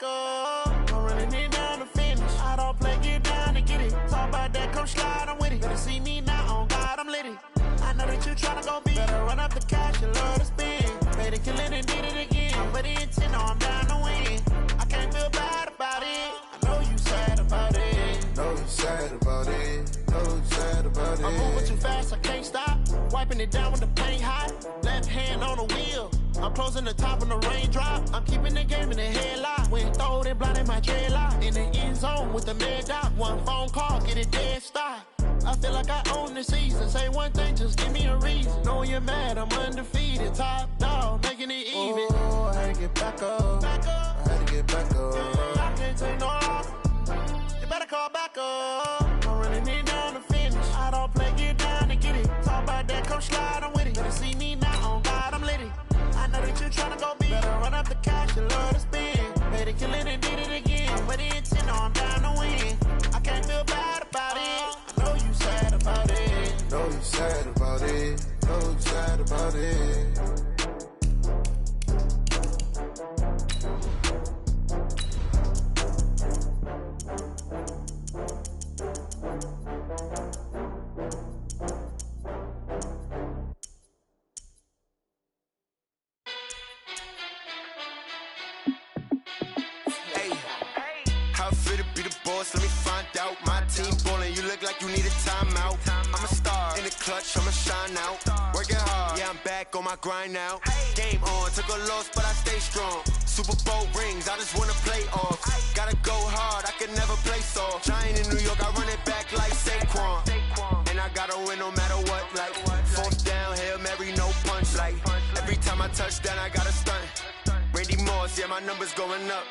up. I'm running it down to finish. I don't play, get down to get it. Talk about that, come slide, I'm with it. Better see me now, on God, I'm litty. I know that you tryna go big. Better run up the cash, you love to spend. Made it, kill it, and did it again. But the intent, no, I'm down to win. I can't feel bad about it. I know you sad about it. Know you sad about it. Know you sad about it. I'm moving too fast, I can't stop. Wiping it down with the paint hot. Left hand on the wheel. I'm closing the top when the raindrop. I'm keeping the game in the headlock. When throwed and blinded my dreadlock. In the end zone with the mad dot. One phone call, get it dead stop. I feel like I own the season. Say one thing, just give me a reason. Knowing you're mad, I'm undefeated. Top dog, making it even. Oh, I had to get back up. Back up. I had to get back up. I can't take no loss. You better call back up. I'm running it down to finish. I don't play, get down to get it. Talk about that, come slide, I'm with it. Better see me now, on God, I'm litty. I know that you tryna go big. Better run up the cash, you love to spend. Made it, kill it, and did it again. But the intent, no, I'm down to win. I can't feel bad about it. I know you sad about it. Know you sad about it. Know you sad about it. How fit to be the boss? Let me find out. My team ballin', you look like you need a timeout. I'm a star in the clutch, I'ma shine out. Working hard, yeah, I'm back on my grind now. Game on, took a loss, but I stay strong. Super Bowl rings, I just wanna play off. Gotta go hard, I can never play soft. Giant in New York, I run it back like Saquon. And I gotta win no matter what, like fourth down, Hail Mary, no punch. Like every time I touch down, I gotta stunt. Randy Moss, yeah, my numbers going up.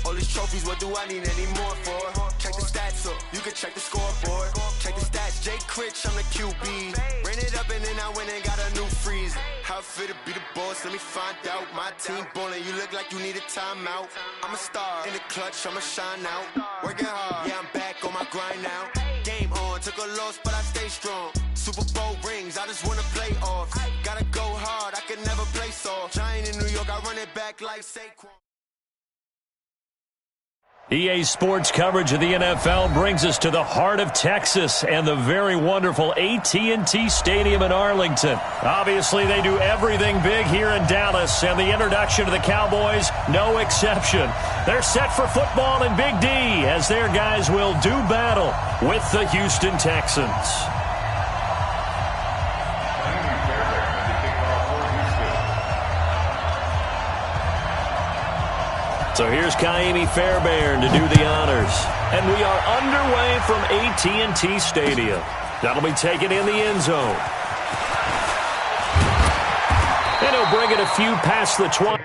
All these trophies, what do I need any more for? Check the stats up, you can check the scoreboard. Check the stats, Jake Critch, I'm the QB. Ran it up and then I went and got a new freeze. How fit to be the boss, let me find out. My team ballin', you look like you need a timeout. I'm a star in the clutch, I'ma shine out. Working hard, yeah, I'm back on my grind now. Game on, took a loss, but I stay strong. Super Bowl rings, I just wanna play off. Gotta go hard, I can never play soft. Giant in New York, I run it back like Saquon. EA Sports coverage of the NFL brings us to the heart of Texas and the very wonderful AT&T Stadium in Arlington. Obviously, they do everything big here in Dallas, and the introduction to the Cowboys, no exception. They're set for football in Big D as their guys will do battle with the Houston Texans. So here's Kaimi Fairbairn to do the honors. And we are underway from AT&T Stadium. That'll be taken in the end zone. And he'll bring it a few past the 20.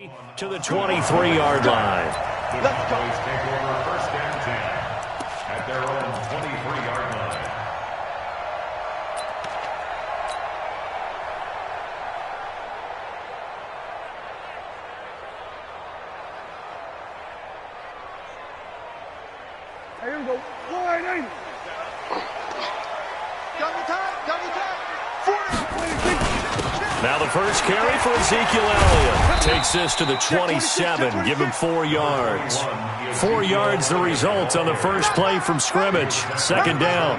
To the 23-yard line. Let's go. Take over first and 10 at their own 23-yard line. Here we go. 180. Double time. 40. Now the first carry for Ezekiel Elliott. Takes this to the 27. Give him 4 yards. 4 yards the result on the first play from scrimmage. Second down.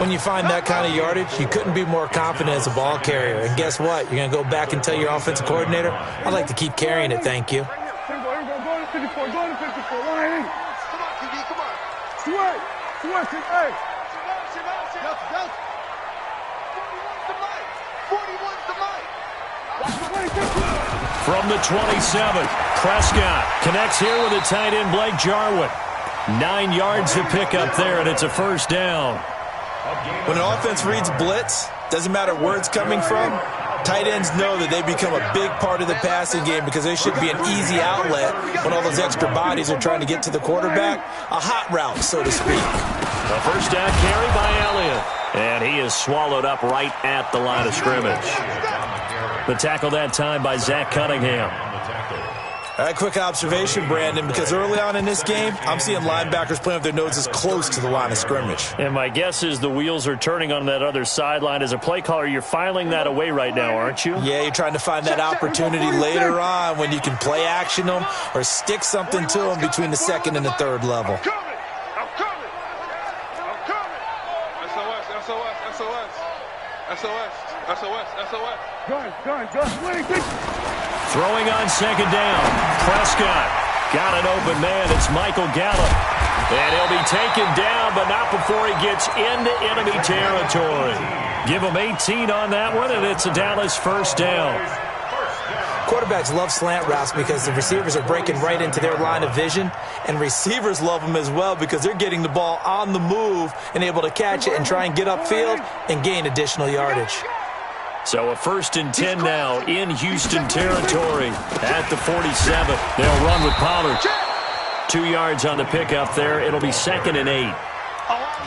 When you find that kind of yardage, you couldn't be more confident as a ball carrier. And guess what? You're going to go back and tell your offensive coordinator, I'd like to keep carrying it, thank you. Here we go. Go to 54. Go to 54. 180. Come on, TD. Come on. Sweat. Hey. Go. 41's the mic. 41's the mic. From the 27, Prescott connects here with a tight end, Blake Jarwin. 9 yards to pick up there, and it's a first down. When an offense reads blitz, doesn't matter where it's coming from, tight ends know that they become a big part of the passing game because they should be an easy outlet when all those extra bodies are trying to get to the quarterback. A hot route, so to speak. A first down carry by Elliott. And he is swallowed up right at the line of scrimmage. The tackle that time by Zach Cunningham. A quick observation, Brandon, because early on in this game, I'm seeing linebackers playing with their noses close to the line of scrimmage. And my guess is the wheels are turning on that other sideline. As a play caller, you're filing that away right now, aren't you? Yeah, you're trying to find that opportunity later on when you can play action them or stick something to them between the second and the third level. SOS. Gun. Throwing on second down. Prescott got an open man. It's Michael Gallup. And he'll be taken down, but not before he gets into enemy territory. Give him 18 on that one, and it's a Dallas first down. Quarterbacks love slant routes because the receivers are breaking right into their line of vision, and receivers love them as well because they're getting the ball on the move and able to catch it and try and get upfield and gain additional yardage. So a 1st and 10 now in Houston territory at the 47. They'll run with Pollard. 2 yards on the pickup there. It'll be 2nd and 8.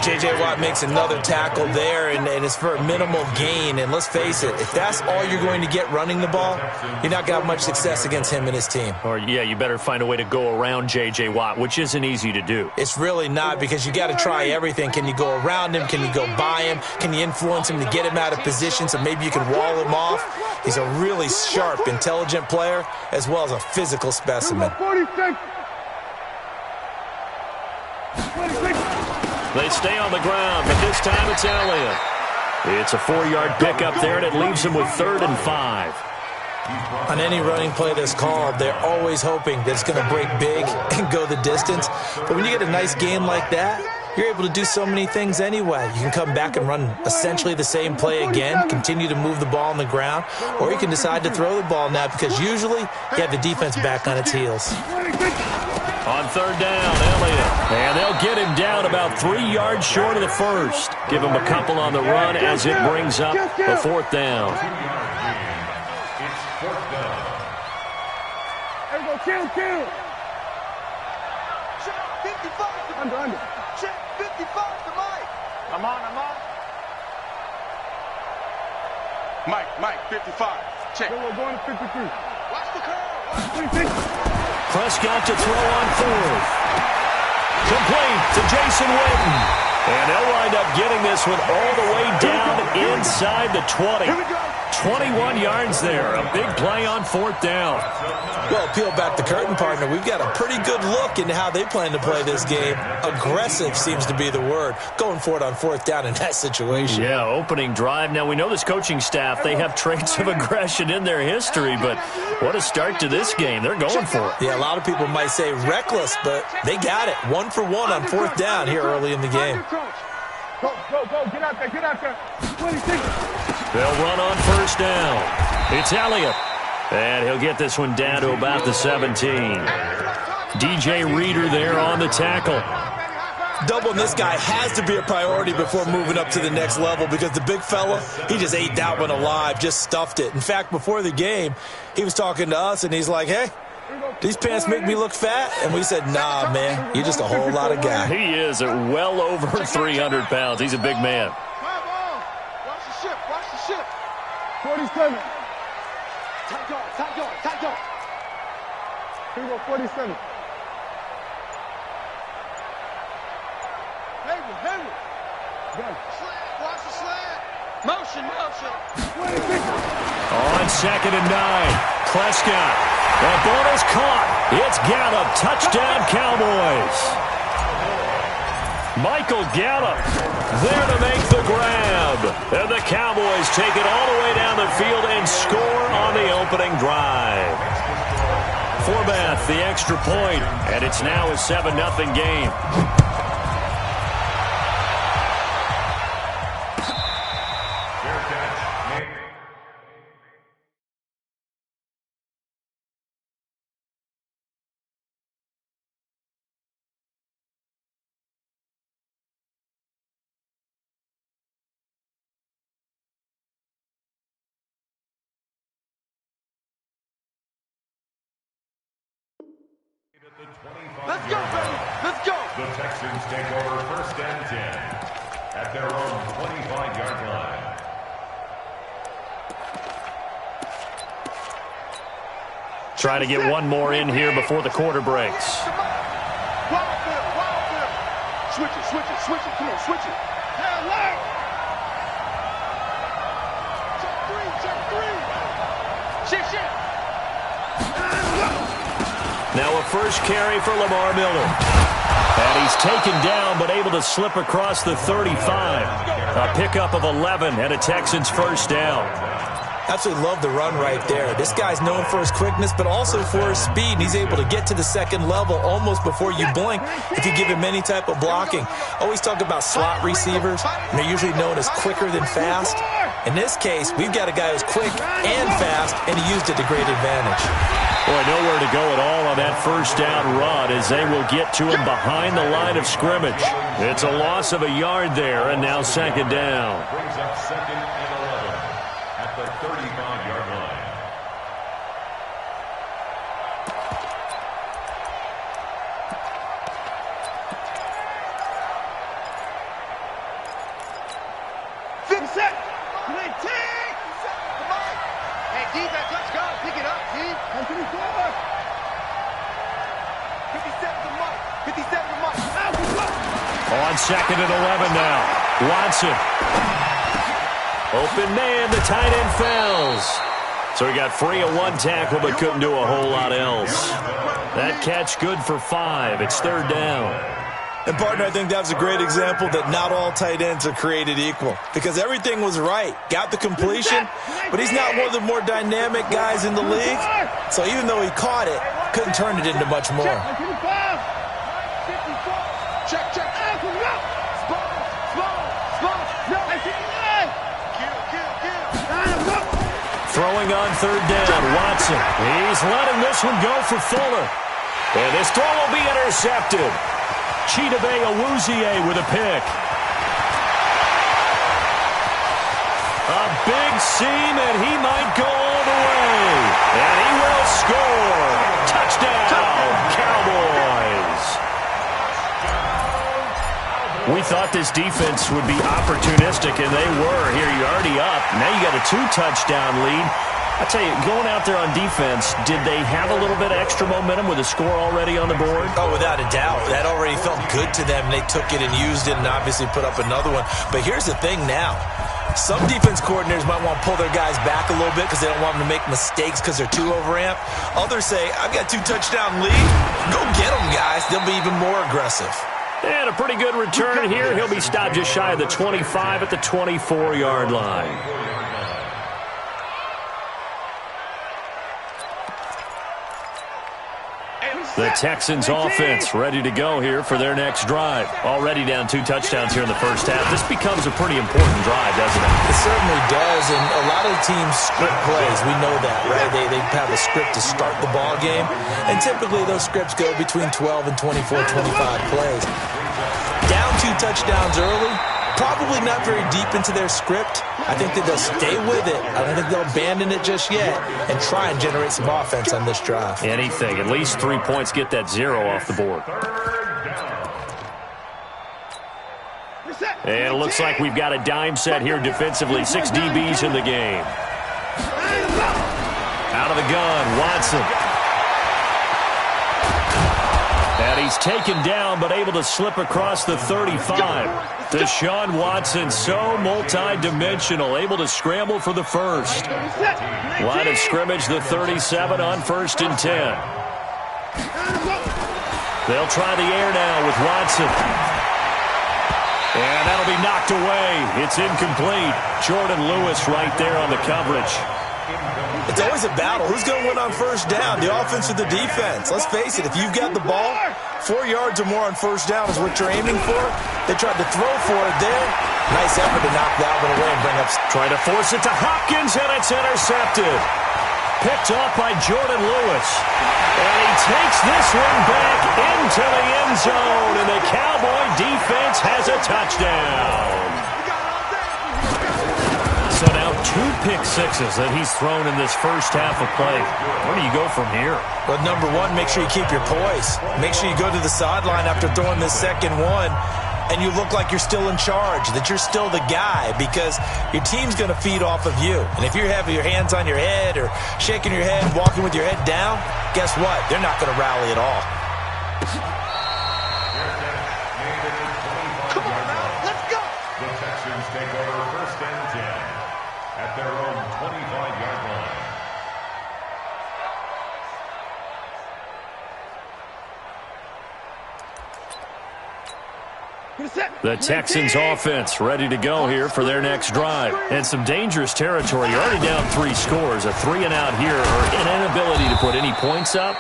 J.J. Watt makes another tackle there, and it's for a minimal gain. And let's face it, if that's all you're going to get running the ball, you're not going to have much success against him and his team. Or, yeah, you better find a way to go around J.J. Watt, which isn't easy to do. It's really not because you got to try everything. Can you go around him? Can you go by him? Can you influence him to get him out of position so maybe you can wall him off? He's a really sharp, intelligent player as well as a physical specimen. 46. They stay on the ground, but this time it's Elliott. It's a 4-yard pickup there, and it leaves him with 3rd and 5. On any running play that's called, they're always hoping that it's going to break big and go the distance. But when you get a nice gain like that, you're able to do so many things anyway. You can come back and run essentially the same play again, continue to move the ball on the ground, or you can decide to throw the ball now because usually you have the defense back on its heels. On 3rd down, Elliott. And they'll get him down about 3 yards short of the first. Give him a couple on the run as it brings up the 4th down. It's 4th down. There we go. Kill. Check 55. Under. Check 55 to Mike. I'm on. Mike, 55. Check. We're going to 53. Watch the curve. Prescott to throw on 4th. Complete to Jason Witten. And they'll wind up getting this one all the way down inside the 20. 21 yards there. A big play on 4th down. Well, peel back the curtain, partner. We've got a pretty good look into how they plan to play this game. Aggressive seems to be the word. Going for it on 4th down in that situation. Yeah, opening drive. Now, we know this coaching staff, they have traits of aggression in their history, but what a start to this game. They're going for it. Yeah, a lot of people might say reckless, but they got it. 1 for 1 on 4th down here early in the game. Go. Get out there. 26. They'll run on 1st down. It's Elliott. And he'll get this one down to about the 17. DJ Reader there on the tackle. Doubling this guy has to be a priority before moving up to the next level because the big fella, he just ate that one alive, just stuffed it. In fact, before the game, he was talking to us, and he's like, hey, these pants make me look fat? And we said, nah, man, you're just a whole lot of guy. He is at well over 300 pounds. He's a big man. Watch the ship, watch the ship. 47. Tight guard, tight guard, tight guard. Here we go, 47. Henry. Watch the slant. Motion. 26. On 2nd and 9. Prescott. The ball is caught. It's Gallup. Touchdown, Cowboys. Michael Gallup there to make the grab. And the Cowboys take it all the way down the field and score on the opening drive. Forbath, the extra point, and it's now a 7-0 game. Let's go, baby. Let's go. The Texans take over 1st and 10 at their own 25-yard line. Try to get one more in here before the quarter breaks. Wild field. Switch it. Come on, switch it. Yeah, loud. Check 3. Shit. Now a first carry for Lamar Miller. And he's taken down but able to slip across the 35. A pickup of 11 and a Texans first down. Absolutely love the run right there. This guy's known for his quickness, but also for his speed. And he's able to get to the second level almost before you blink if you give him any type of blocking. Always talk about slot receivers, and they're usually known as quicker than fast. In this case, we've got a guy who's quick and fast, and he used it to great advantage. Boy, nowhere to go at all on that first down run as they will get to him behind the line of scrimmage. It's a loss of a yard there, and now 2nd down. Brings up 2nd and 11 at the 35-yard line. Defense, let's go. Pick it up, team. 57 to Mike. 57 to Mike. On 2nd and 11 now. Watson. Open man, the tight end fails. So he got free of one tackle but couldn't do a whole lot else. That catch good for 5. It's 3rd down. And, partner, I think that was a great example that not all tight ends are created equal because everything was right. Got the completion, but he's not one of the more dynamic guys in the league. So even though he caught it, couldn't turn it into much more. Check. Throwing on 3rd down, Watson. He's letting this one go for Fuller. And this throw will be intercepted. Chidobe Awuzie with a pick. A big seam, and he might go all the way. And he will score. Touchdown, Cowboys. We thought this defense would be opportunistic, and they were. Here, you're already up. Now you got a 2-touchdown lead. I tell you, going out there on defense, did they have a little bit of extra momentum with a score already on the board? Oh, without a doubt. That already felt good to them. They took it and used it and obviously put up another one. But here's the thing now. Some defense coordinators might want to pull their guys back a little bit because they don't want them to make mistakes because they're too overamped. Others say, I've got 2-touchdown lead. Go get them, guys. They'll be even more aggressive. And a pretty good return here. He'll be stopped just shy of the 25 at the 24-yard line. The Texans offense ready to go here for their next drive. Already down 2 touchdowns here in the first half. This becomes a pretty important drive, doesn't it? It certainly does, and a lot of the teams script plays. We know that, right? They have a script to start the ball game, and typically those scripts go between 12 and 24, 25 plays. touchdowns early. Probably not very deep into their script. I think that they'll stay with it. I don't think they'll abandon it just yet and try and generate some offense on this drive. Anything. At least 3 points, get that 0 off the board. And it looks like we've got a dime set here defensively. 6 DBs in the game. Out of the gun, Watson. And he's taken down, but able to slip across the 35. Deshaun Watson, so multi-dimensional, able to scramble for the first. Line of scrimmage, the 37 on 1st and 10. They'll try the air now with Watson. And that'll be knocked away. It's incomplete. Jordan Lewis right there on the coverage. It's always a battle. Who's going to win on 1st down, the offense or the defense? Let's face it, if you've got the ball, 4 yards or more on 1st down is what you're aiming for. They tried to throw for it there. Nice effort to knock that one away and bring up. Trying to force it to Hopkins, and it's intercepted. Picked off by Jordan Lewis. And he takes this one back into the end zone, and the Cowboy defense has a touchdown. So now 2 pick sixes that he's thrown in this first half of play. Where do you go from here? Well, number one, make sure you keep your poise. Make sure you go to the sideline after throwing this second one, and you look like you're still in charge, that you're still the guy, because your team's going to feed off of you. And if you're having your hands on your head or shaking your head, walking with your head down, guess what? They're not going to rally at all. Come on now, let's go! The Texans take over 1st and 10 at their own 25-yard line. The Texans offense ready to go here for their next drive. And some dangerous territory. You're already down 3 scores. A 3 and out here, or an inability to put any points up.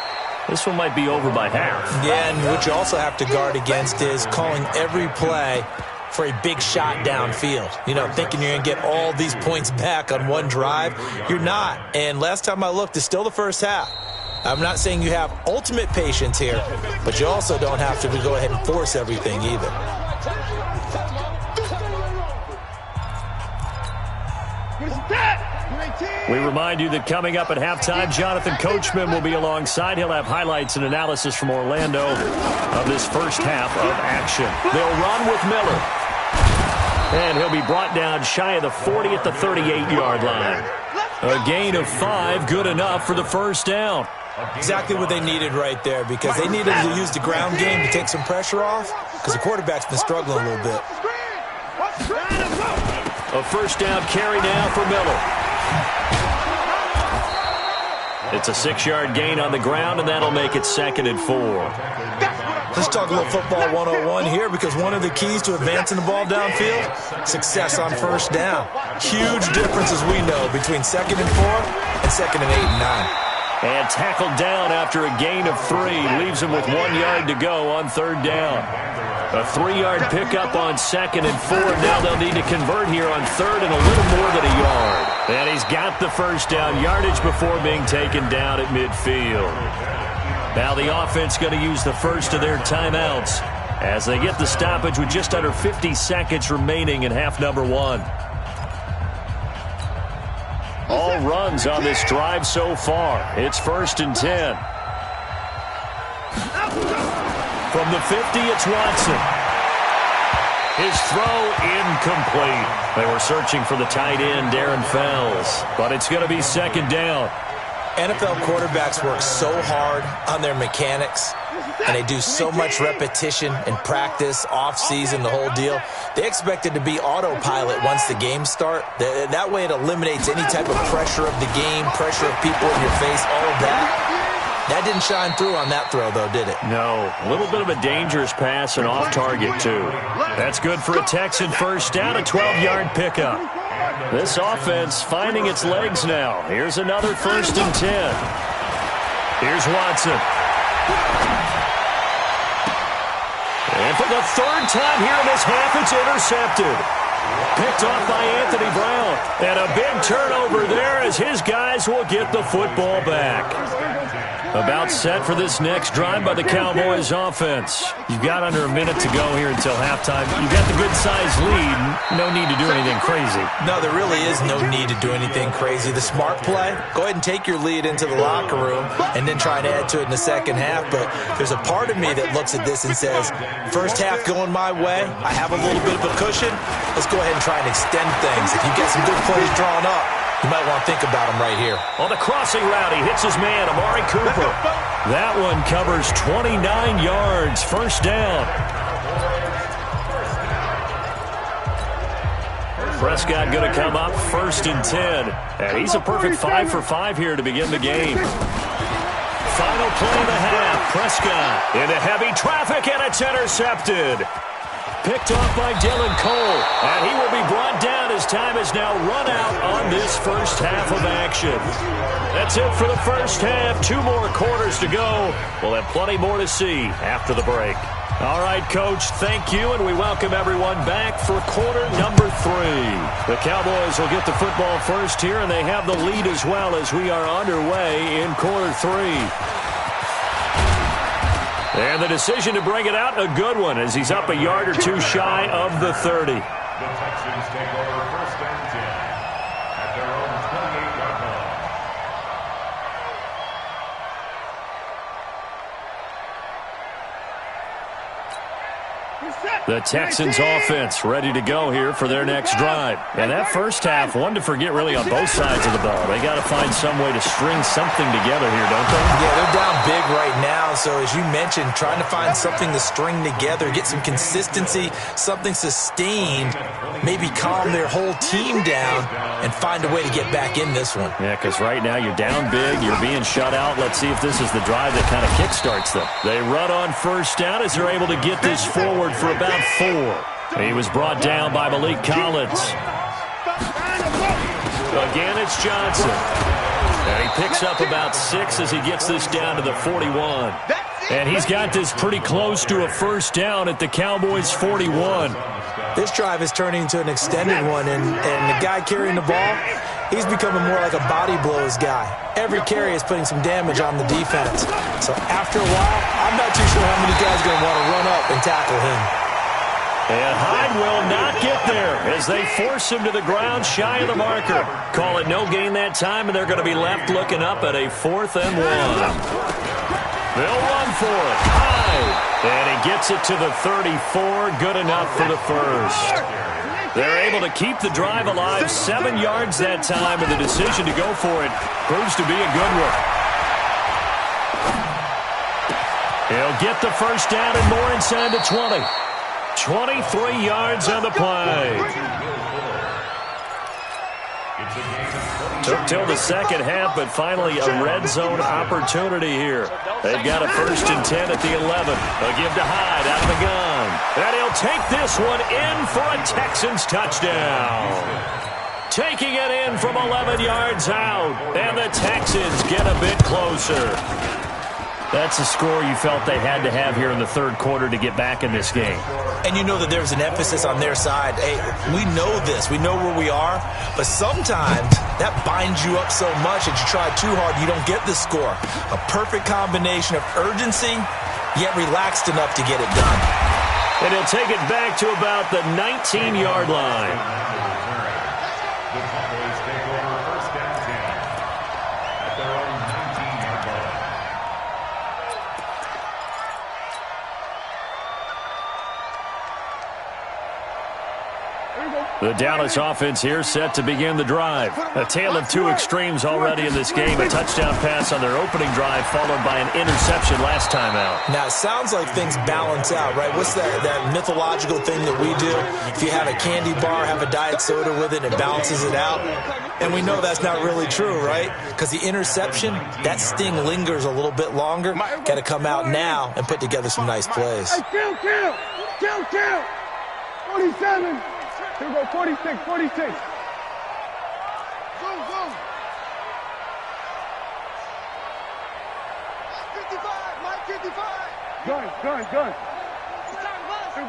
This one might be over by half. Yeah, and what you also have to guard against is calling every play for a big shot downfield. You know, thinking you're going to get all these points back on one drive. You're not. And last time I looked, it's still the first half. I'm not saying you have ultimate patience here, but you also don't have to go ahead and force everything either. We remind you that coming up at halftime, Jonathan Coachman will be alongside. He'll have highlights and analysis from Orlando of this first half of action. They'll run with Miller. And he'll be brought down shy of the 40 at the 38-yard line. A gain of 5, good enough for the first down. Exactly what they needed right there, because they needed to use the ground game to take some pressure off, because the quarterback's been struggling a little bit. A first down carry now for Miller. It's a 6-yard gain on the ground, and that'll make it 2nd and 4. Let's talk a little football 101 here, because one of the keys to advancing the ball downfield, success on 1st down. Huge difference, as we know, between 2nd and 4 and 2nd and 8 and 9. And tackled down after a gain of 3. Leaves him with 1 yard to go on 3rd down. A 3-yard pickup on 2nd and 4. Now they'll need to convert here on 3rd and a little more than a yard. And he's got the first down yardage before being taken down at midfield. Now the offense going to use the first of their timeouts as they get the stoppage with just under 50 seconds remaining in half number 1. All runs on this drive so far. It's 1st and 10. From the 50, it's Watson. His throw incomplete. They were searching for the tight end, Darren Fells, but it's going to be 2nd down. NFL quarterbacks work so hard on their mechanics, and they do so much repetition and practice, off-season, the whole deal. They expect it to be autopilot once the games start. That way it eliminates any type of pressure of the game, pressure of people in your face, all of that. That didn't shine through on that throw, though, did it? No. A little bit of a dangerous pass and off target, too. That's good for a Texan first down, a 12-yard pickup. This offense finding its legs now. Here's another 1st and 10. Here's Watson. And for the 3rd time here in this half, it's intercepted. Picked off by Anthony Brown. And a big turnover there as his guys will get the football back. About set for this next drive by the Cowboys offense. You've got under a minute to go here until halftime. You've got the good-sized lead. No need to do anything crazy. No, there really is no need to do anything crazy. The smart play, go ahead and take your lead into the locker room and then try and add to it in the second half. But there's a part of me that looks at this and says, first half going my way, I have a little bit of a cushion. Let's go ahead and try and extend things. If you get some good plays drawn up, you might want to think about them right here. On the crossing route, he hits his man, Amari Cooper. That one covers 29 yards, first down. Prescott going to come up first and 10. And he's a perfect 5 for 5 here to begin the game. Final play of the half. Prescott into heavy traffic, and it's intercepted. Picked off by Dylan Cole, and he will be brought down as time is now run out on this first half of action. That's it for the first half. 2 more quarters to go. We'll have plenty more to see after the break. All right, Coach, thank you, and we welcome everyone back for quarter number 3. The Cowboys will get the football first here, and they have the lead as well as we are underway in quarter 3. And the decision to bring it out, a good one, as he's up a yard or 2 shy of the 30. The Texans take over first and 10 at their own 28-yard line. The Texans offense ready to go here for their next drive. And that first half, one to forget really on both sides of the ball. They got to find some way to string something together here, don't they? Yeah, they're down big right now. So as you mentioned, trying to find something to string together, get some consistency, something sustained, maybe calm their whole team down and find a way to get back in this one. Yeah, because right now you're down big, you're being shut out. Let's see if this is the drive that kind of kickstarts them. They run on first down as they're able to get this forward for about 4. He was brought down by Malik Collins. Again, it's Johnson. And he picks up about 6 as he gets this down to the 41. And he's got this pretty close to a first down at the Cowboys' 41. This drive is turning into an extended one, and the guy carrying the ball, he's becoming more like a body blows guy. Every carry is putting some damage on the defense. So after a while, I'm not too sure how many guys are going to want to run up and tackle him. And Hyde will not get there as they force him to the ground shy of the marker. Call it no gain that time, and they're going to be left looking up at a 4th and 1. They'll run for it. Hyde. And he gets it to the 34. Good enough for the first. They're able to keep the drive alive 7 yards that time, and the decision to go for it proves to be a good one. He'll get the first down and more inside the 20. 23 yards on the play. Took till the second half, but finally a red zone opportunity here. They've got a 1st and 10 at the 11. They'll give to Hyde out of the gun. And he'll take this one in for a Texans touchdown. Taking it in from 11 yards out. And the Texans get a bit closer. That's a score you felt they had to have here in the 3rd quarter to get back in this game. And you know that there's an emphasis on their side. Hey, we know this. We know where we are. But sometimes that binds you up so much that you try too hard, you don't get the score. A perfect combination of urgency, yet relaxed enough to get it done. And he'll take it back to about the 19-yard line. The Cowboys take over first and 10 at their own 19-yard line. The Dallas offense here set to begin the drive. A tale of 2 extremes already in this game. A touchdown pass on their opening drive followed by an interception last time out. Now, it sounds like things balance out, right? What's that mythological thing that we do? If you have a candy bar, have a diet soda with it, it balances it out. And we know that's not really true, right? Because the interception, that sting lingers a little bit longer. Got to come out now and put together some nice plays. Hey, kill! 47. Here we go, 46. Go. 55, Mike, 55. Gun. Here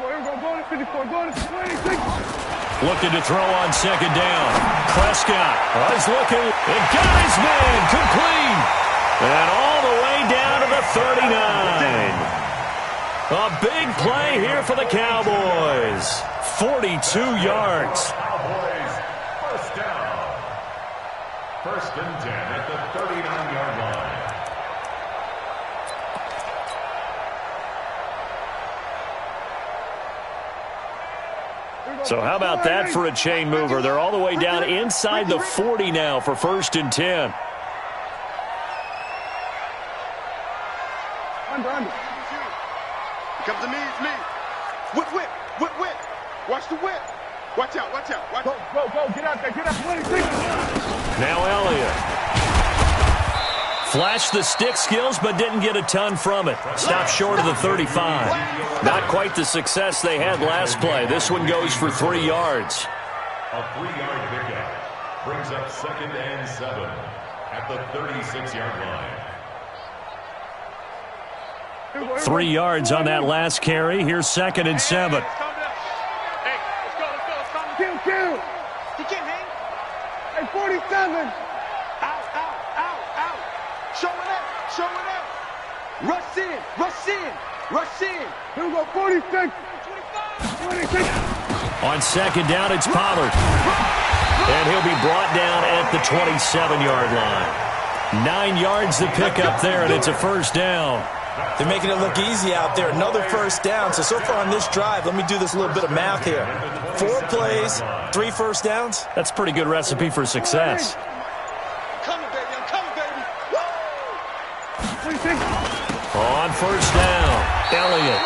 we go, go to 54, go to 26. Looking to throw on second down. Prescott is looking and got his man complete. And all the way the 39. A big play here for the Cowboys. 42 yards. Cowboys, first down. First and 10 at the 39-yard line. So how about that for a chain mover? They're all the way down inside the 40 now for first and 10. Under. Comes to me, it's me. Whip. Watch the whip. Watch out. Go. Get out there. Now Elliott. Flashed the stick skills, but didn't get a ton from it. Stopped short of the 35. Not quite the success they had last play. This one goes for 3 yards. A 3-yard pickup brings up 2nd and 7 at the 36-yard line. 3 yards on that last carry. Here's 2nd and 7. Hey, let's go. Kill. He can't hang. Hey, 47. Out. Showing up. Rush in. Here we go, 46. 26. On 2nd down, it's Pollard. And he'll be brought down at the 27-yard line. 9 yards to pick up there, and it's a first down. They're making it look easy out there. Another first down. So far on this drive, let me do this little bit of math here. 4 plays, 3 first downs. That's a pretty good recipe for success. I'm coming, baby. Woo! 26. On first down, Elliott.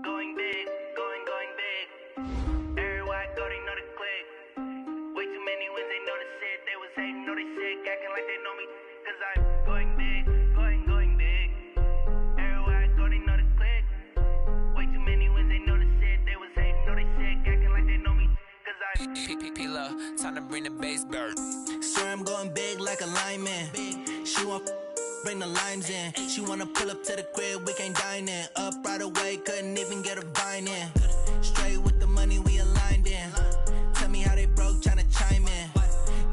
Going big, going big. Everywhere I go, they know the click. Way too many wins, they know the shit. They was hating, know they sick, acting like they know me. Cause I'm going big, going big. Everywhere I go, they know the click. Way too many wins, they know the shit. They was hating, know they sick, acting like they know me. Cause I'm P-P-P-Love, time to bring the bass bird. Swear I'm going big like a lineman. She want bring the limes in. She wanna pull up to the crib, we can't dine in. Up right away, couldn't even get a vine in. Straight with the money, we aligned in. Tell me how they broke, tryna chime in.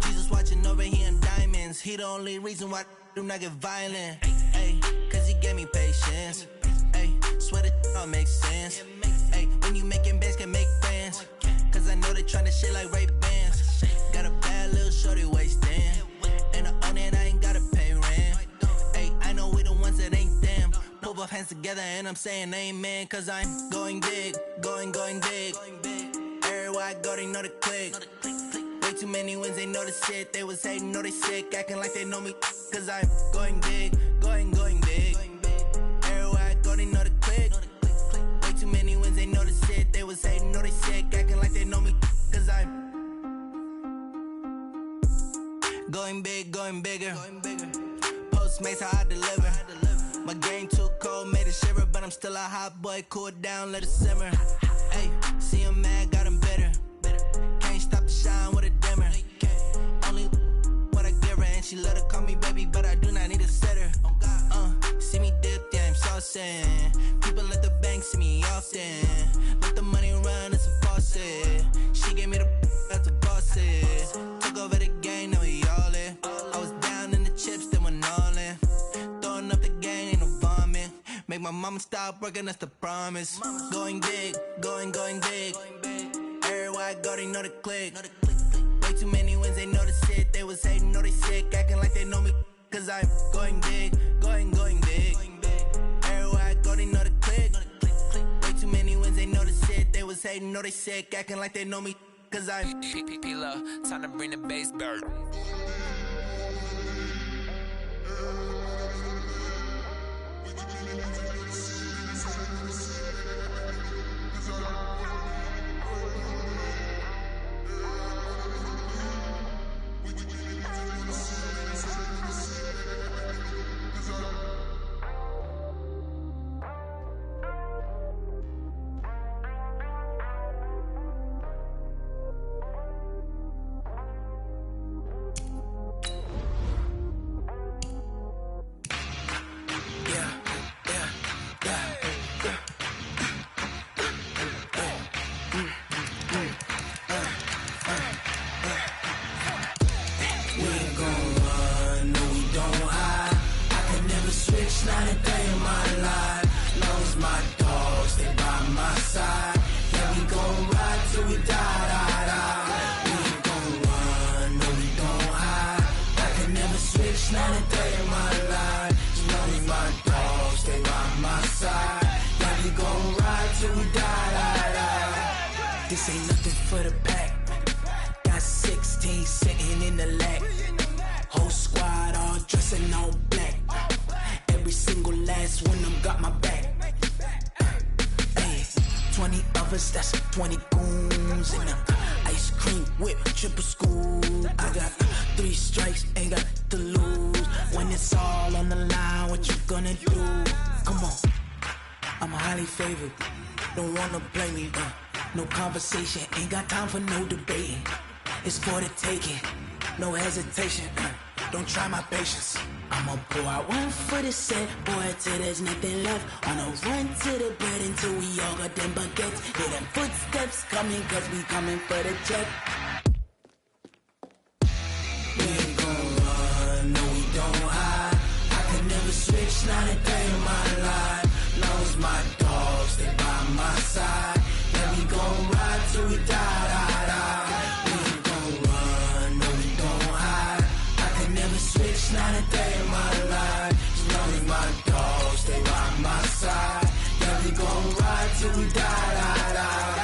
Jesus watching over here in diamonds. He the only reason why I do not get violent. Ay, cause he gave me patience. Ay, swear that all makes sense. Ay, when you making bands, can make friends. Cause I know they tryna shit like Ray Bans. Got a bad little shorty wasting. And I own it, I ain't gotta pay rent. Ay, I know we the ones that ain't them. Pull both hands together and I'm saying amen. Cause I'm going big, going big. Everywhere I go, they know the click. Way too many wins, they know the shit. They was hating, know they sick, acting like they know me. Cause I'm going big, going big. Everywhere I go, they know the click. Way too many wins, they know the shit. They was hating, know they sick, acting like they know me. Cause I'm going big, going bigger. Postmates, how I deliver. My game too cold, made it shiver. But I'm still a hot boy, cool down, let it simmer. Hey, see him mad, got him bitter. Can't stop the shine with a dimmer. Only what I give her, and she let her call me baby, but I do not need a sitter. See me dip, yeah, I'm saucing. People at the bank see me often. Let the money run, it's a faucet. She gave me the that's a boss it. Took over the game, now we all in. I was down in the chips, then went all in. Throwing up the game, ain't no vomit. Make my mama stop working, that's the promise. Going big, going big. Everywhere I go, they know the click. Way too many wins, they know the shit. They was hating, know they sick, acting like they know me. Cause I'm going big, going big. Everywhere I go, they know the click. Way too many wins, they know the shit. They was hating, know they sick, acting like they know me. Cause I'm P-P-P-Love, time to bring the bass bird. This ain't nothing for the pack. Got 16 sitting in the lag. Whole squad all dressing all black. Every single last one of them got my back. Hey, 20 of us, that's 20 goons in the ice cream whip, triple scoop. I got 3 strikes, ain't got to lose. When it's all on the line, what you gonna do? Come on, I'm highly favored. Don't wanna blame me. No conversation, ain't got time for no debating. It's for the taking, no hesitation. Don't try my patience. I'ma pour out one for the set, boy, till there's nothing left. On a run to the bread until we all got them baguettes. Hear them footsteps coming, cause we coming for the check. We ain't gon' run, no we don't hide. I could never switch, not a day in my life. Long as my dogs stay by my side. Yeah, we gon' ride till we die, die, die. We ain't gon' run, no we don't hide. I could never switch, not a day in my life. As long as my dogs stay by my side. Yeah, we gon' ride till we die, die, die.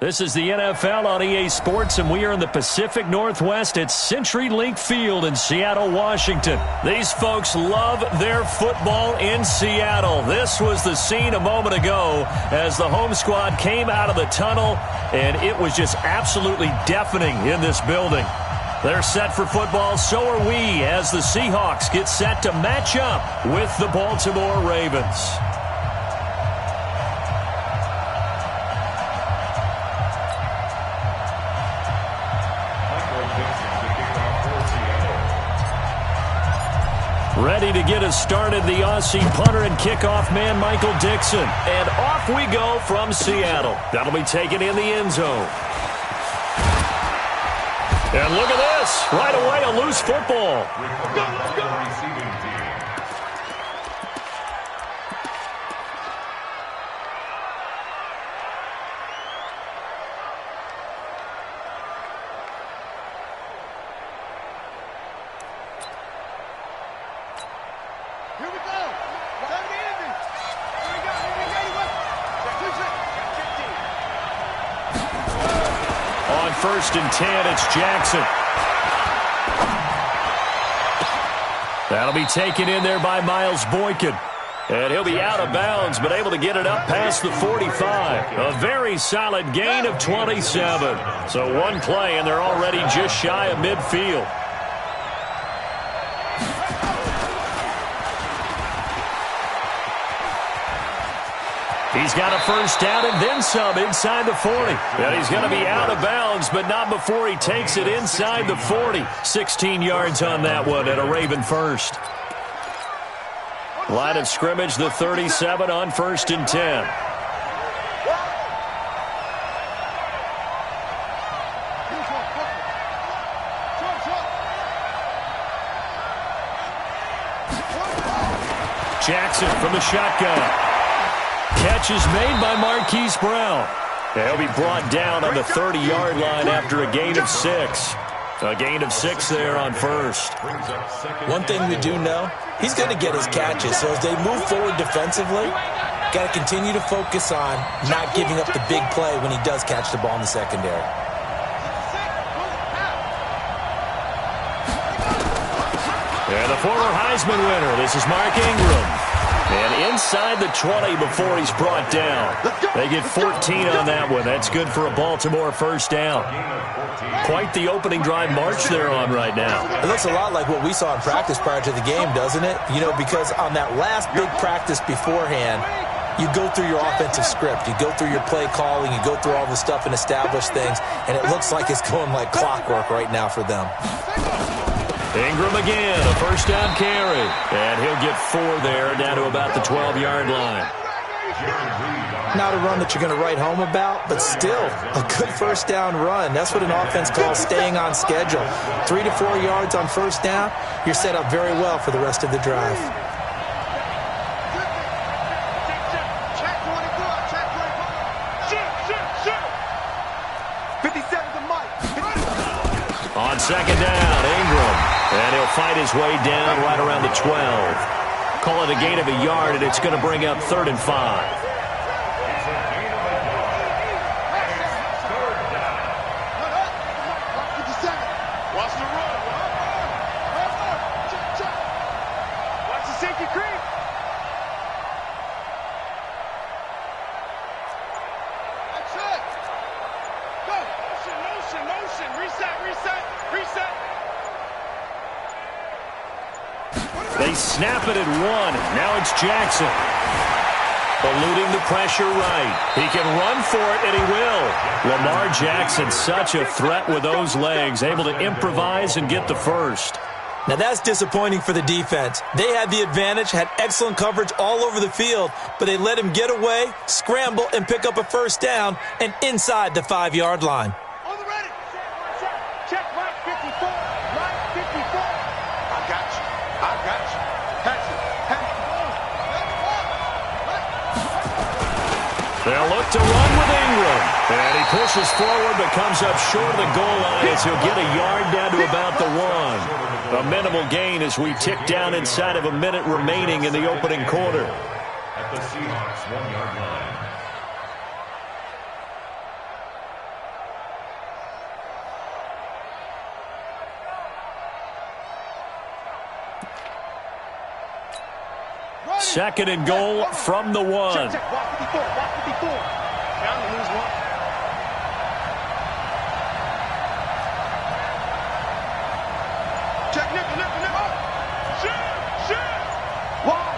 This is the NFL on EA Sports, and we are in the Pacific Northwest at CenturyLink Field in Seattle, Washington. These folks love their football in Seattle. This was the scene a moment ago as the home squad came out of the tunnel, and it was just absolutely deafening in this building. They're set for football, so are we, as the Seahawks get set to match up with the Baltimore Ravens. Ready to get us started, the Aussie punter and kickoff man, Michael Dixon. And off we go from Seattle. That'll be taken in the end zone. And look at this. Right away, a loose football. Let's go. Here we go. Time to end it. Here we go. On 1st and 10, it's Jackson. That'll be taken in there by Miles Boykin. And he'll be out of bounds, but able to get it up past the 45. A very solid gain of 27. So one play, and they're already just shy of midfield. He's got a first down and then some inside the 40. And he's going to be out of bounds, but not before he takes it inside the 40. 16 yards on that one and a Raven first. Line of scrimmage, the 37 on 1st and 10. Jackson from the shotgun. Catch is made by Marquise Brown. He'll be brought down on the 30-yard line after a gain of 6. A gain of 6 there on first. One thing we do know, he's going to get his catches. So as they move forward defensively, got to continue to focus on not giving up the big play when he does catch the ball in the secondary. And the former Heisman winner, this is Mark Ingram. And inside the 20 before he's brought down. They get 14 on that one. That's good for a Baltimore first down. Quite the opening drive march they're on right now. It looks a lot like what we saw in practice prior to the game, doesn't it? You know, because on that last big practice beforehand, you go through your offensive script. You go through your play calling. You go through all the stuff and establish things. And it looks like it's going like clockwork right now for them. Ingram again, a first down carry. And he'll get 4 there, down to about the 12-yard line. Not a run that you're going to write home about, but still a good first down run. That's what an offense calls staying on schedule. 3 to 4 yards on first down, you're set up very well for the rest of the drive. On second down, Ingram. And he'll fight his way down right around the 12. Call it a gain of a yard, and it's going to bring up 3rd and 5. They snap it at 1. Now it's Jackson. Eluding the pressure right. He can run for it, and he will. Lamar Jackson, such a threat with those legs, able to improvise and get the first. Now that's disappointing for the defense. They had the advantage, had excellent coverage all over the field, but they let him get away, scramble, and pick up a first down, and inside the 5-yard line. On the ready. Check right 54. Right 54. I got you. Patch it. They'll look to run with Ingram. And he pushes forward but comes up short of the goal line as he'll get a yard down to about the 1. A minimal gain as we tick down inside of a minute remaining in the opening quarter. At the Seahawks 1-yard line. Second and goal from the 1. Check. Walk 54. Down to lose 1. Check, nip. Shoot. Walk.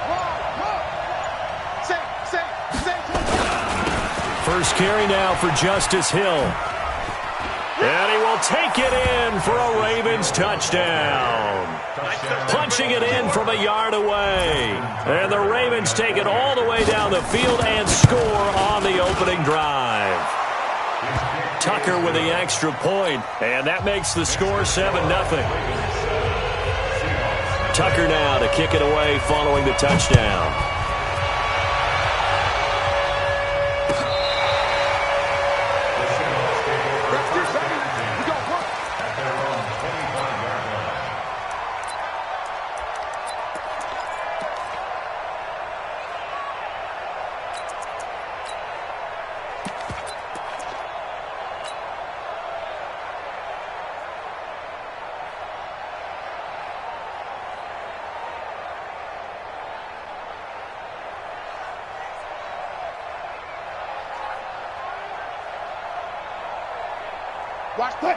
Say. First carry now for Justice Hill. And he will take it in for a Ravens touchdown. Punching it in from a yard away. And the Ravens take it all the way down the field and score on the opening drive. Tucker with the extra point, and that makes the score 7-0. Tucker now to kick it away following the touchdown.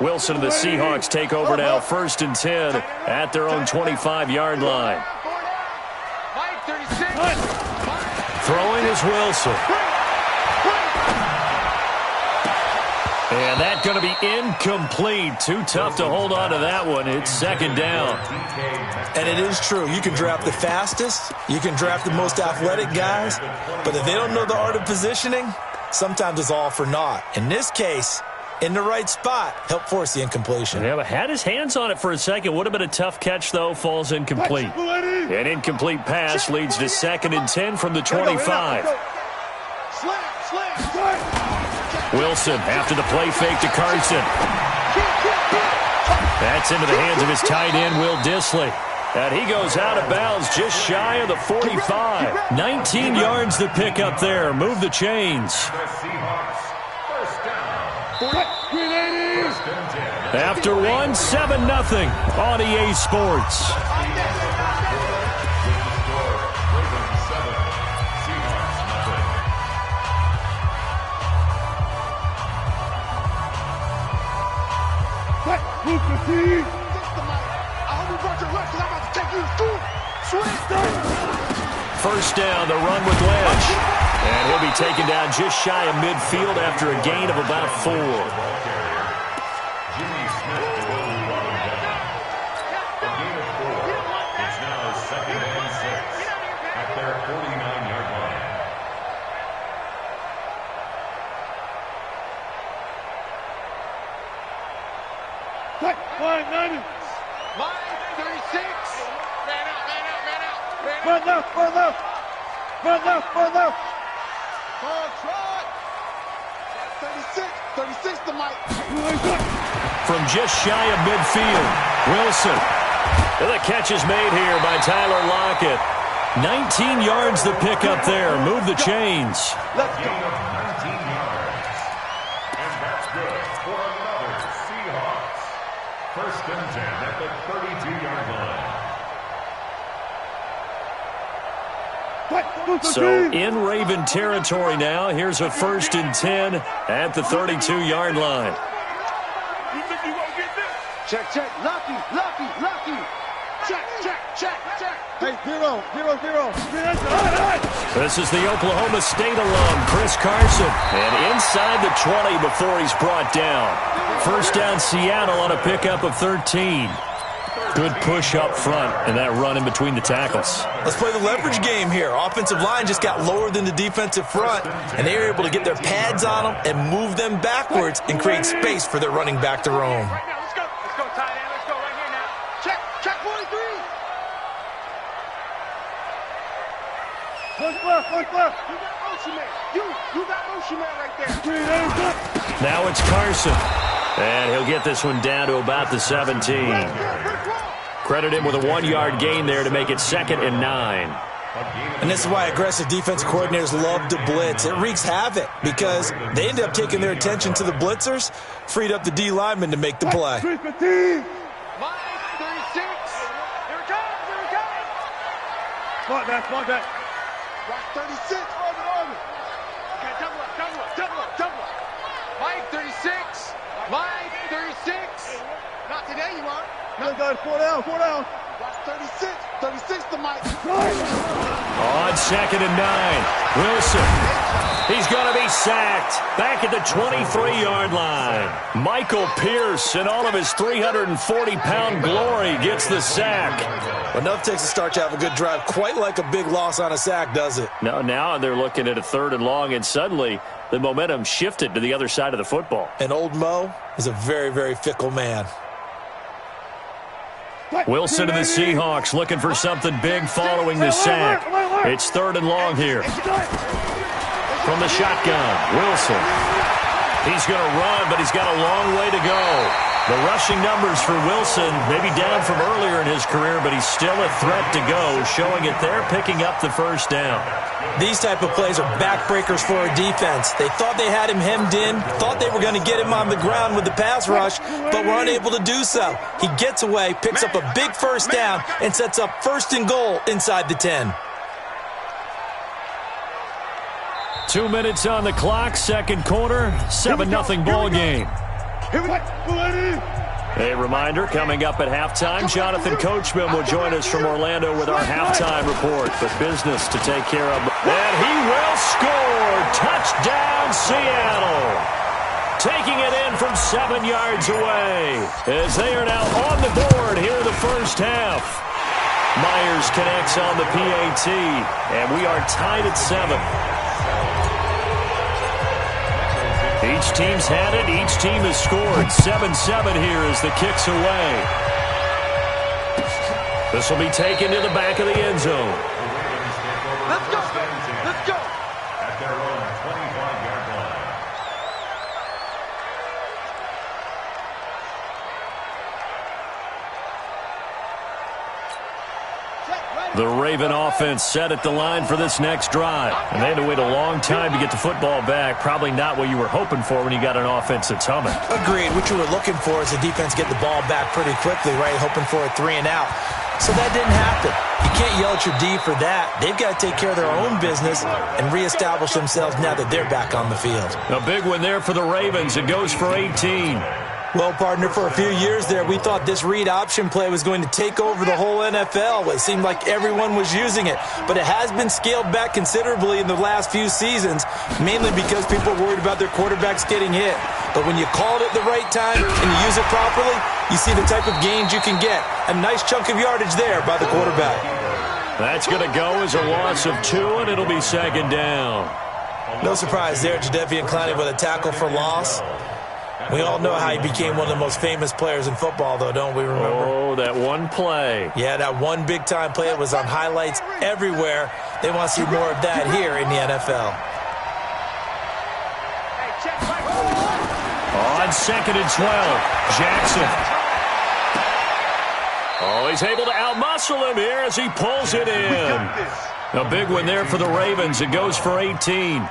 Wilson and the Seahawks take over now, 1st and 10 at their own 25-yard line. Throwing is Wilson. And that's going to be incomplete. Too tough to hold on to that one. It's 2nd down. And it is true. You can draft the fastest. You can draft the most athletic guys. But if they don't know the art of positioning, sometimes it's all for naught. In this case, in the right spot, help force the incompletion. Yeah, but had his hands on it for a second. Would have been a tough catch, though. Falls incomplete. An incomplete pass leads to 2nd and 10 from the 25. Wilson after the play fake to Carson. That's into the hands of his tight end, Will Dissly. And he goes out of bounds just shy of the 45. 19 yards to pick up there. Move the chains. After one, 7-0 on EA Sports. First down, the run with Lynch. And he'll be taken down just shy of midfield after a gain of about 4. It's now 2nd and 6 at their 49-yard line. Line 36. Man out. Run left. Call trot. 36 to Mike. From just shy of midfield, Wilson. The catch is made here by Tyler Lockett. 19 yards the pick up there. Move the chains. Let's go. 19 yards. And that's good for another Seahawks. 1st and 10 at the 32-yard line. So in Raven territory now. Here's a 1st and 10 at the 32-yard line. You think you won't get this? Check. Lucky. Check. Hey, 0. This is the Oklahoma State alum, Chris Carson. And inside the 20 before he's brought down. First down, Seattle on a pickup of 13. Good push up front and that run in between the tackles. Let's play the leverage game here. Offensive line just got lower than the defensive front, and they were able to get their pads on them and move them backwards and create space for their running back to roam. Right now, let's go, tight end. Let's go right here now. Check 43. Push left. You got motion man. You got motion man right there. Now it's Carson. And he'll get this one down to about the 17. Credit him with a 1-yard gain there to make it 2nd and 9. And this is why aggressive defensive coordinators love to blitz. It wreaks havoc because they end up taking their attention to the blitzers, freed up the D lineman to make the play. Mike 36. Here it comes. Smart back. Right 36. On it. Okay, double up. Mike 36. Mike 36. Not today, you are. No, guys, 4 down. 36 to Mike. On 2nd and 9, Wilson. He's going to be sacked back at the 23-yard line. Michael Pierce, in all of his 340-pound glory, gets the sack. Enough takes a start to have a good drive. Quite like a big loss on a sack, does it? No, now they're looking at a 3rd and long, and suddenly the momentum shifted to the other side of the football. And old Mo is a very, very fickle man. Wilson and the Seahawks looking for something big following the sack. It's 3rd and long here. From the shotgun, Wilson. He's going to run, but he's got a long way to go. The rushing numbers for Wilson maybe down from earlier in his career, but he's still a threat to go, showing it there, picking up the 1st down. These type of plays are backbreakers for a defense. They thought they had him hemmed in, thought they were going to get him on the ground with the pass rush, but were unable to do so. He gets away, picks up a big 1st down, and sets up 1st and goal inside the 10. 2 minutes on the clock, 2nd quarter, 7-0 ball game. A reminder, coming up at halftime, Jonathan Coachman will join us from Orlando with our halftime report. But business to take care of. And he will score! Touchdown, Seattle! Taking it in from 7 yards away as they are now on the board here in the 1st half. Myers connects on the PAT, and we are tied at 7. Each team's had it. Each team has scored. 7-7 here as the kick's away. This will be taken to the back of the end zone. Let's go. At their own 25-yard line. Check right The Raven offense set at the line for this next drive. And they had to wait a long time to get the football back. Probably not what you were hoping for when you got an offense that's humming. Agreed. What you were looking for is the defense get the ball back pretty quickly, right? Hoping for a 3 and out. So that didn't happen. You can't yell at your D for that. They've got to take care of their own business and reestablish themselves now that they're back on the field. A big one there for the Ravens. It goes for 18. Well, partner, for a few years there, we thought this read option play was going to take over the whole NFL. It seemed like everyone was using it, but it has been scaled back considerably in the last few seasons, mainly because people are worried about their quarterbacks getting hit. But when you call it at the right time and you use it properly, you see the type of gains you can get. A nice chunk of yardage there by the quarterback. That's going to go as a loss of 2, and it'll be second down. No surprise there, Jadeveon Clowney with a tackle for loss. We all know how he became one of the most famous players in football, though, don't we remember? Oh, that one play. Yeah, that one big-time play. It was on highlights everywhere. They want to see more of that here in the NFL. On 2nd and 12, Jackson. Oh, he's able to outmuscle him here as he pulls it in. A big one there for the Ravens. It goes for 18.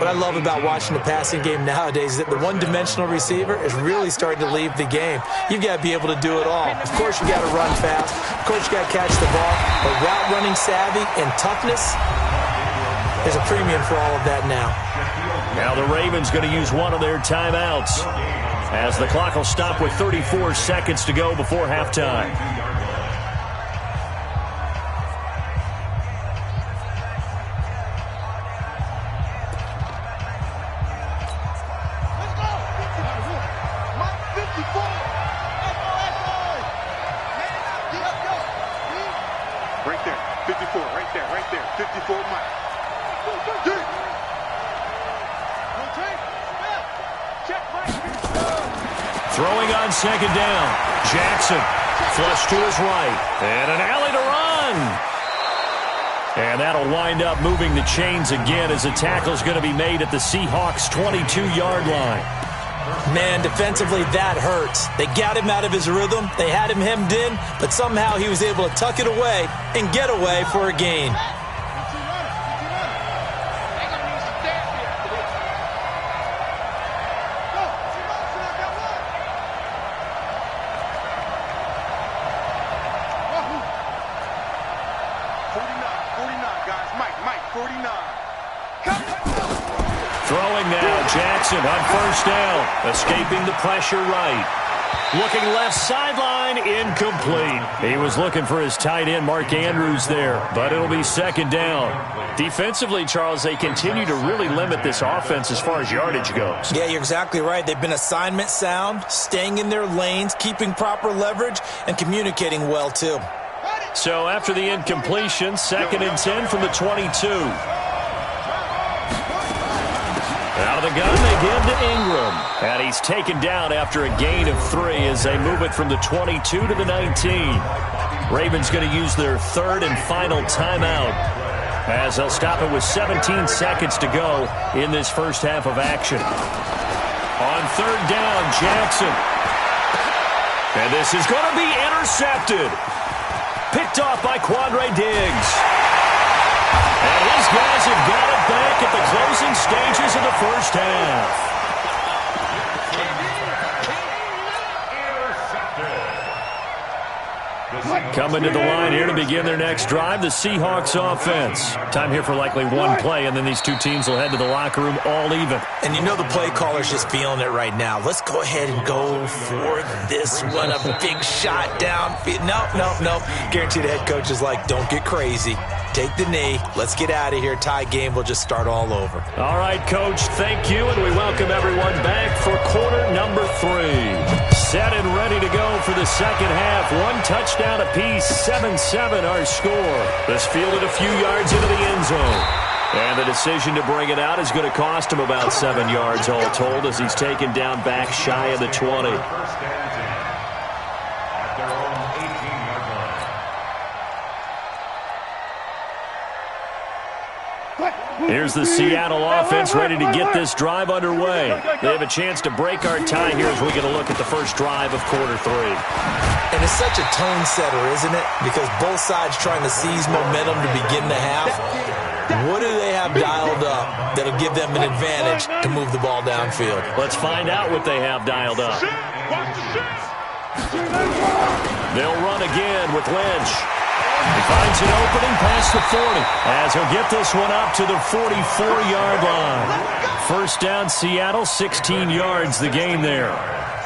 What I love about watching the passing game nowadays is that the one-dimensional receiver is really starting to leave the game. You've got to be able to do it all. Of course, you got to run fast. Of course, you got to catch the ball. But route running savvy and toughness, there's a premium for all of that now. Now the Ravens going to use one of their timeouts as the clock will stop with 34 seconds to go before halftime. Throwing on 2nd down. Jackson flush to his right. And an alley to run. And that'll wind up moving the chains again as the tackle's going to be made at the Seahawks' 22-yard line. Man, defensively, that hurts. They got him out of his rhythm. They had him hemmed in, but somehow he was able to tuck it away and get away for a gain. Jackson on 1st down, escaping the pressure right. Looking left sideline, incomplete. He was looking for his tight end, Mark Andrews, there, but it'll be 2nd down. Defensively, Charles, they continue to really limit this offense as far as yardage goes. Yeah, you're exactly right. They've been assignment sound, staying in their lanes, keeping proper leverage, and communicating well, too. So after the incompletion, 2nd and 10 from the 22. Out of the gun, they give to Ingram. And he's taken down after a gain of 3 as they move it from the 22 to the 19. Ravens going to use their 3rd and final timeout as they'll stop it with 17 seconds to go in this first half of action. On 3rd down, Jackson. And this is going to be intercepted. Picked off by Quandre Diggs. And his guys have got it back at the closing stages of the first half. Coming to the line here to begin their next drive, the Seahawks offense. Time here for likely one play, and then these two teams will head to the locker room all even. And you know the play caller's just feeling it right now. Let's go ahead and go for this one. A big shot down. Nope. Guaranteed head coach is like, don't get crazy. Take the knee. Let's get out of here. Tie game. We'll just start all over. All right, Coach. Thank you, and we welcome everyone back for quarter number 3. Set and ready to go for the second half. One touchdown apiece, 7-7 our score. This fielded a few yards into the end zone. And the decision to bring it out is going to cost him about 7 yards all told as he's taken down back shy of the 20. Here's the Seattle offense ready to get this drive underway. They have a chance to break our tie here as we get a look at the first drive of quarter 3. And it's such a tone setter, isn't it? Because both sides trying to seize momentum to begin the half. What do they have dialed up that'll give them an advantage to move the ball downfield? Let's find out what they have dialed up. They'll run again with Lynch. He finds an opening past the 40 as he'll get this one up to the 44-yard line. First down, Seattle, 16 yards the gain there.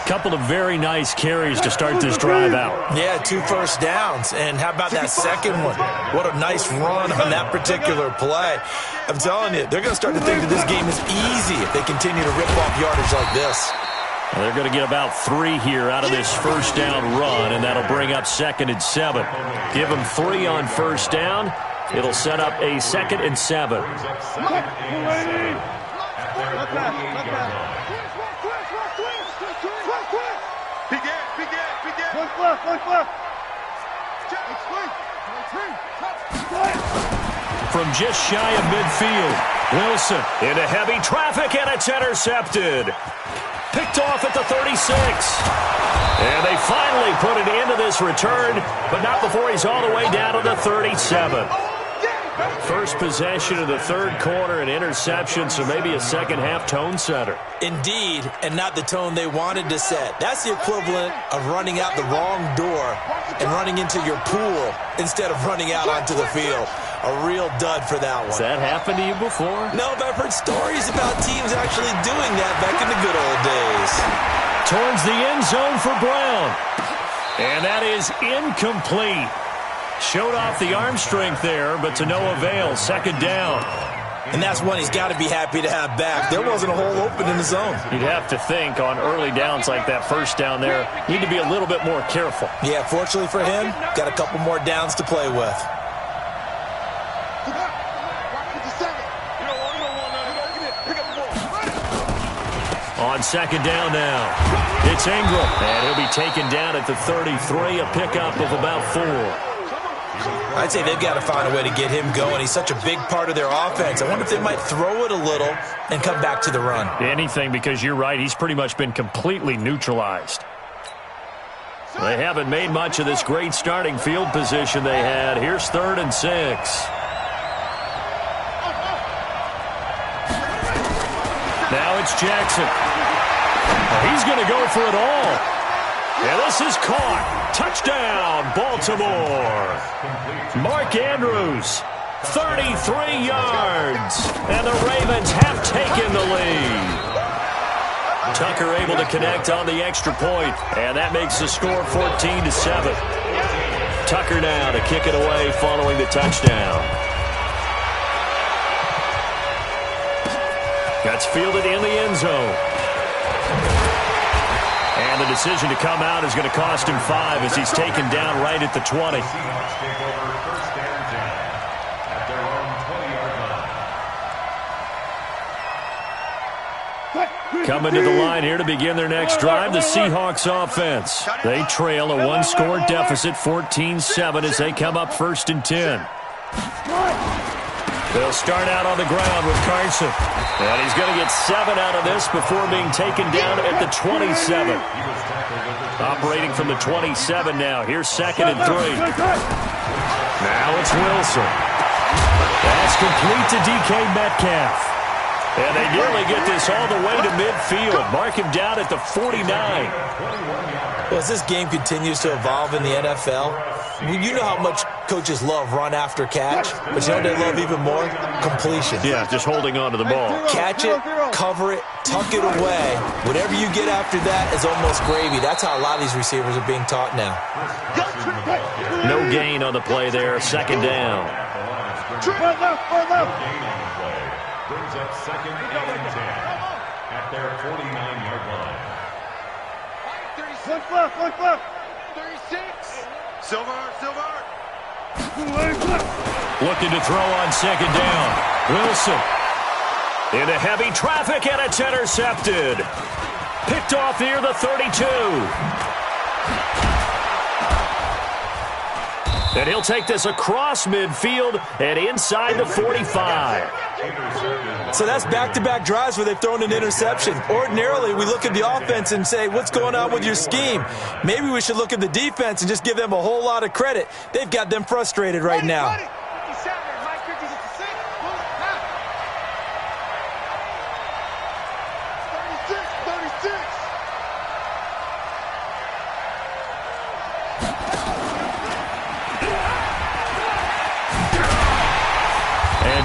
Couple of very nice carries to start this drive out. Yeah, 2 first downs. And how about that second one? What a nice run on that particular play. I'm telling you, they're going to start to think that this game is easy if they continue to rip off yardage like this. Well, they're going to get about 3 here out of this first down run, and that'll bring up 2nd and 7. Give them 3 on first down. It'll set up a 2nd and 7. From just shy of midfield, Wilson into heavy traffic, and it's intercepted. Picked off at the 36. And they finally put an end to this return, but not before he's all the way down to the 37. First possession of the third quarter, an interception, so maybe a second-half tone setter. Indeed, and not the tone they wanted to set. That's the equivalent of running out the wrong door and running into your pool instead of running out onto the field. A real dud for that one. Has that happened to you before? No, but I've heard stories about teams actually doing that back in the good old days. Towards the end zone for Brown. And that is incomplete. Showed off the arm strength there, but to no avail. 2nd down. And that's one he's got to be happy to have back. There wasn't a hole open in the zone. You'd have to think on early downs like that first down there, need to be a little bit more careful. Yeah, fortunately for him, got a couple more downs to play with. On 2nd down now, it's Ingram, and he'll be taken down at the 33, a pickup of about 4. I'd say they've got to find a way to get him going. He's such a big part of their offense. I wonder if they might throw it a little and come back to the run. Anything, because you're right, he's pretty much been completely neutralized. They haven't made much of this great starting field position they had. Here's 3rd and 6. Now it's Jackson. He's going to go for it all. And this is caught. Touchdown, Baltimore. Mark Andrews, 33 yards. And the Ravens have taken the lead. Tucker able to connect on the extra point, and that makes the score 14-7. Tucker now to kick it away following the touchdown. That's fielded in the end zone. And the decision to come out is going to cost him 5 as he's taken down right at the 20. Coming to the line here to begin their next drive, the Seahawks offense. They trail a 1-score deficit, 14-7, as they come up 1st and 10. They'll start out on the ground with Carson. And he's going to get 7 out of this before being taken down at the 27. Operating from the 27 now. Here's 2nd and 3. Now it's Wilson. That's complete to DK Metcalf. And they nearly get this all the way to midfield. Mark him down at the 49. Well, as this game continues to evolve in the NFL, you know how much coaches love run after catch, but you know what they love even more? Completion. Yeah, just holding on to the ball. Catch it, cover it, tuck it away. Whatever you get after that is almost gravy. That's how a lot of these receivers are being taught now. No gain on the play there. 2nd down. Brings up 2nd and 10 at their 49-yard line. 36. Silver. Looking to throw on 2nd down. Wilson into heavy traffic, and it's intercepted. Picked off near the 32. And he'll take this across midfield and inside the 45. So that's back-to-back drives where they've thrown an interception. Ordinarily, we look at the offense and say, what's going on with your scheme? Maybe we should look at the defense and just give them a whole lot of credit. They've got them frustrated right now.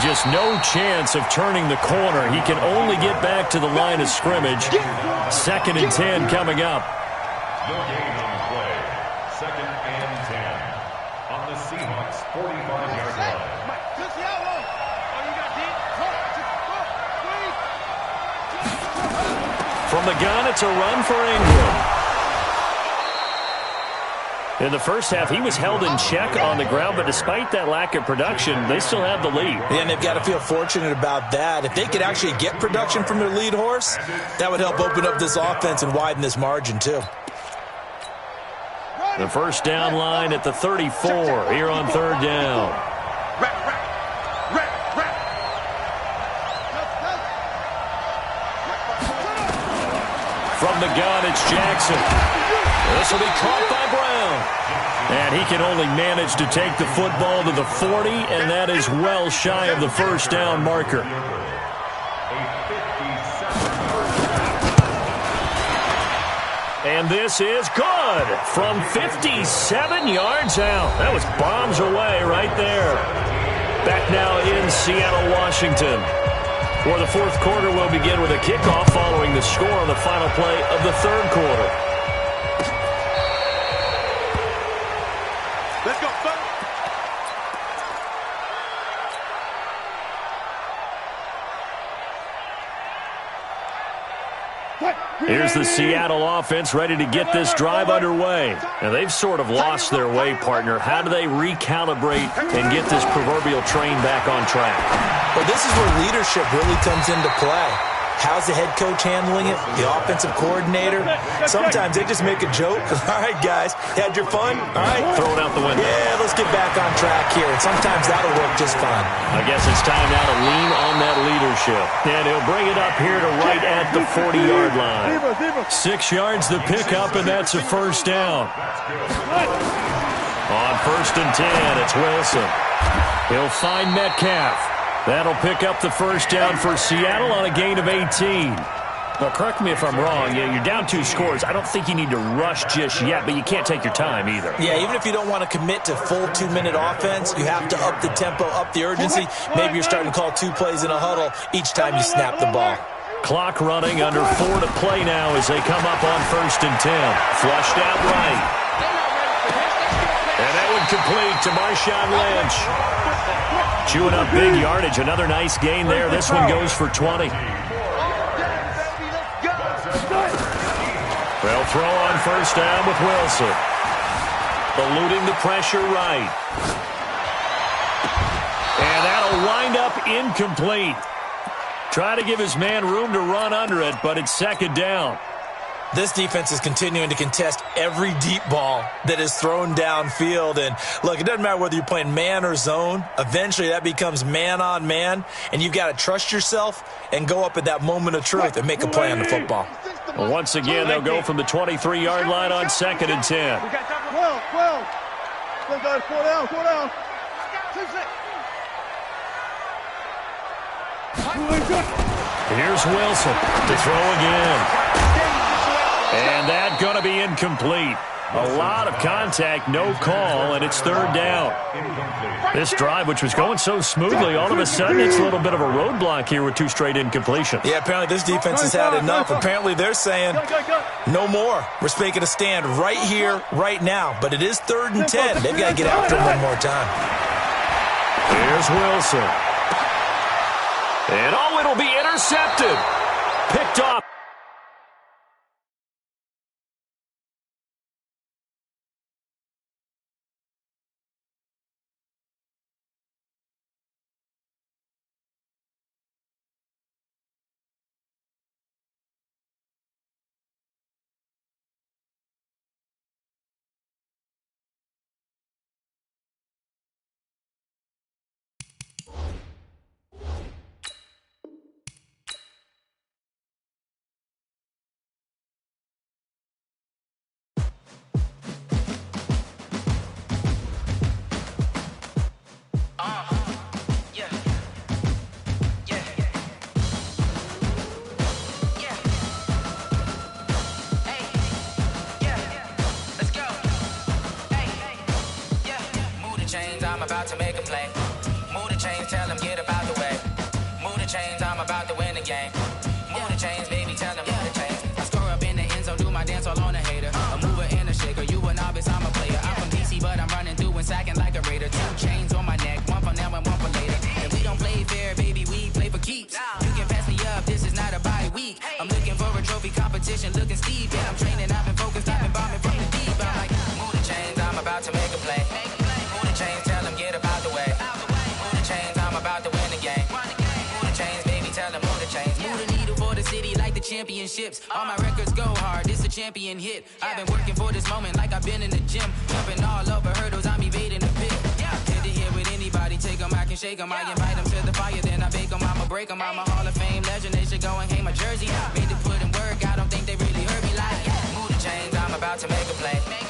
Just no chance of turning the corner. He can only get back to the line of scrimmage. 2nd and 10 coming up. No gain on the play. 2nd and 10 on the Seahawks 45-yard line. From the gun, it's a run for Ingram. In the first half, he was held in check on the ground, but despite that lack of production, they still have the lead. And they've got to feel fortunate about that. If they could actually get production from their lead horse, that would help open up this offense and widen this margin, too. The first down line at the 34 here on 3rd down. From the gun, it's Jackson. This will be caught by Brown. And he can only manage to take the football to the 40, and that is well shy of the first down marker. And this is good from 57 yards out. That was bombs away right there. Back now in Seattle, Washington, where the 4th quarter will begin with a kickoff following the score on the final play of the 3rd quarter. Let's go, son. Here's the Seattle offense ready to get this drive underway. Now, they've sort of lost their way, partner. How do they recalibrate and get this proverbial train back on track? Well, this is where leadership really comes into play. How's the head coach handling it? The offensive coordinator? Sometimes they just make a joke. All right, guys, had your fun? All right. Throw it out the window. Yeah, let's get back on track here. And sometimes that'll work just fine. I guess it's time now to lean on that leadership. And he'll bring it up here to right at the 40-yard line. 6 yards the pickup, and that's a first down. On 1st and 10, it's Wilson. He'll find Metcalf. That'll pick up the first down for Seattle on a gain of 18. Well, correct me if I'm wrong. Yeah, you're down 2 scores. I don't think you need to rush just yet, but you can't take your time either. Yeah, even if you don't want to commit to full 2-minute offense, you have to up the tempo, up the urgency. Maybe you're starting to call 2 plays in a huddle each time you snap the ball. Clock running, under 4 to play now as they come up on 1st and 10. Flushed out right. And that one complete to Marshawn Lynch. Chewing up big yardage. Another nice gain there. This one goes for 20. They'll throw on 1st down with Wilson. Eluding the pressure right. And that'll wind up incomplete. Try to give his man room to run under it, but it's 2nd down. This defense is continuing to contest every deep ball that is thrown downfield. And, look, it doesn't matter whether you're playing man or zone. Eventually, that becomes man-on-man, and you've got to trust yourself and go up at that moment of truth and make a play on the football. Well, once again, they'll go from the 23-yard line on 2nd and 10. 12. Let's go, 4 down, 4 down. Here's Wilson to throw again. And that's going to be incomplete. A lot of contact, no call, and it's 3rd down. This drive, which was going so smoothly, all of a sudden it's a little bit of a roadblock here with 2 straight incompletions. Yeah, apparently this defense has had enough. Apparently they're saying no more. We're making a stand right here, right now. But it is 3rd and 10. They've got to get after him one more time. Here's Wilson. And it'll be intercepted. Picked off. about to make a play. Move the chains, tell them get about the way. Move the chains, I'm about to win the game. Move the chains, baby, tell them move the chains. I score up in the end zone, do my dance all on a hater. A mover and a shaker, you a novice, I'm a player. I'm from DC, but I'm running through and sacking like a raider. 2 chains on my neck, one for now and one for later. And we don't play fair, baby, we play for keeps. You can pass me up, this is not a bye week. I'm looking for a trophy competition, looking steep. Yeah, I'm training, I've been focused, I've been bombing from the deep. I'm like, move the chains, I'm about to make a play. Move the chains, tell them get about the way. Move the chains, I'm about to win the game. Move the chains, baby, tell them move the chains. Move the needle for the city like the championships. All my records go hard, this a champion hit. I've been working for this moment like I've been in the gym. Jumping all over hurdles, I'm evading the pit. Head to head with anybody, take them, I can shake them. I invite them to the fire, then I bake them. I'ma break them, I'm a Hall of Fame legend. They should go and hang my jersey. Made to put in work, I don't think they really heard me like. Move the chains, I'm about to make a play.